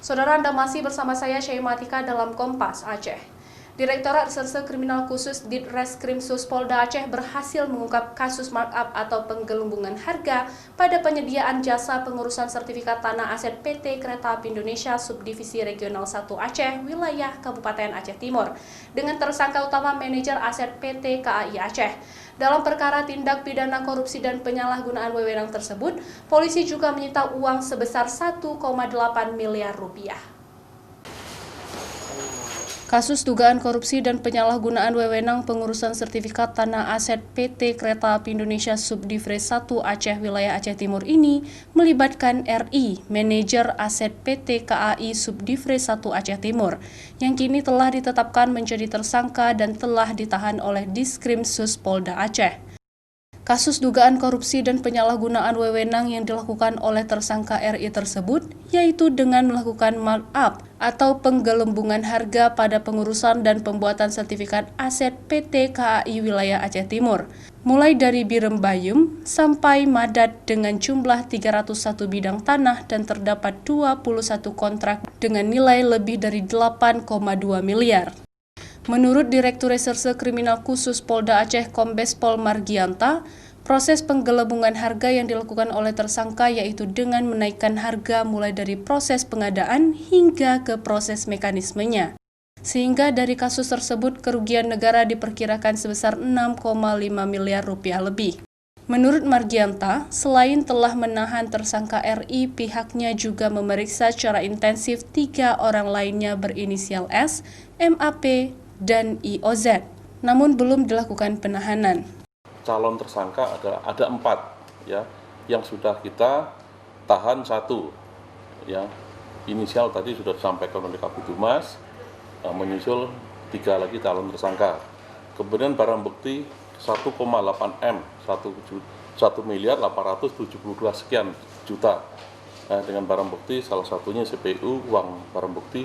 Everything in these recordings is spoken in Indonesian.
Saudara, Anda masih bersama saya Syaimatika dalam Kompas Aceh. Direktorat Reserse Kriminal Khusus Ditreskrimsus Polda Aceh berhasil mengungkap kasus markup atau penggelembungan harga pada penyediaan jasa pengurusan sertifikat tanah aset PT Kereta Api Indonesia Subdivisi Regional 1 Aceh, wilayah Kabupaten Aceh Timur, dengan tersangka utama manajer aset PT KAI Aceh. Dalam perkara tindak pidana korupsi dan penyalahgunaan wewenang tersebut, polisi juga menyita uang sebesar 1,8 miliar rupiah. Kasus dugaan korupsi dan penyalahgunaan wewenang pengurusan sertifikat tanah aset PT Kereta Api Indonesia Subdivisi 1 Aceh wilayah Aceh Timur ini melibatkan RI, manajer aset PT KAI Subdivisi 1 Aceh Timur, yang kini telah ditetapkan menjadi tersangka dan telah ditahan oleh Diskrimsus Polda Aceh. Kasus dugaan korupsi dan penyalahgunaan wewenang yang dilakukan oleh tersangka RI tersebut, yaitu dengan melakukan markup atau penggelembungan harga pada pengurusan dan pembuatan sertifikat aset PT KAI wilayah Aceh Timur, mulai dari Birembayum sampai Madat dengan jumlah 301 bidang tanah dan terdapat 21 kontrak dengan nilai lebih dari 8,2 miliar. Menurut Direktur Reserse Kriminal Khusus Polda Aceh Kombes Pol Margianta, proses penggelembungan harga yang dilakukan oleh tersangka yaitu dengan menaikkan harga mulai dari proses pengadaan hingga ke proses mekanismenya. Sehingga dari kasus tersebut kerugian negara diperkirakan sebesar 6,5 miliar rupiah lebih. Menurut Margianta, selain telah menahan tersangka RI, pihaknya juga memeriksa secara intensif 3 orang lainnya berinisial S, MAP, dan IOZ, namun belum dilakukan penahanan. Calon tersangka ada 4 ya, yang sudah kita tahan 1 ya. Inisial tadi sudah disampaikan oleh Kabid Humas, menyusul 3 lagi calon tersangka. Kemudian barang bukti 1,8 M, 1 miliar 872 sekian juta. Dengan barang bukti salah satunya CPU, uang barang bukti.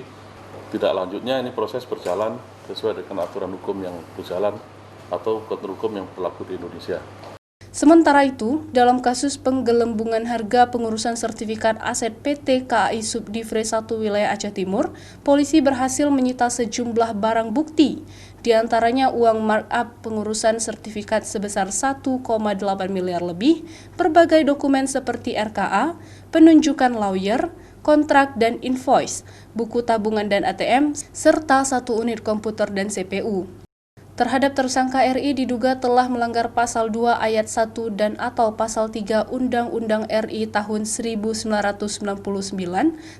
Tidak lanjutnya ini proses berjalan sesuai dengan aturan hukum yang berjalan atau hukum yang berlaku di Indonesia. Sementara itu, dalam kasus penggelembungan harga pengurusan sertifikat aset PT KAI Subdivisi 1 wilayah Aceh Timur, polisi berhasil menyita sejumlah barang bukti, diantaranya uang markup pengurusan sertifikat sebesar 1,8 miliar lebih, berbagai dokumen seperti RKA, penunjukan lawyer, kontrak dan invoice, buku tabungan dan ATM, serta 1 unit komputer dan CPU. Terhadap tersangka RI diduga telah melanggar pasal 2 ayat 1 dan atau pasal 3 Undang-Undang RI tahun 1999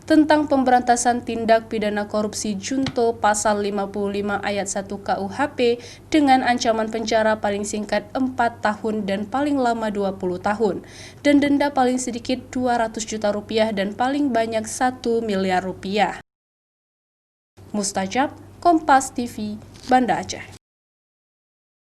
tentang pemberantasan tindak pidana korupsi junto pasal 55 ayat 1 KUHP dengan ancaman penjara paling singkat 4 tahun dan paling lama 20 tahun dan denda paling sedikit 200 juta rupiah dan paling banyak 1 miliar rupiah. Mustajab, Kompas TV, Banda Aceh.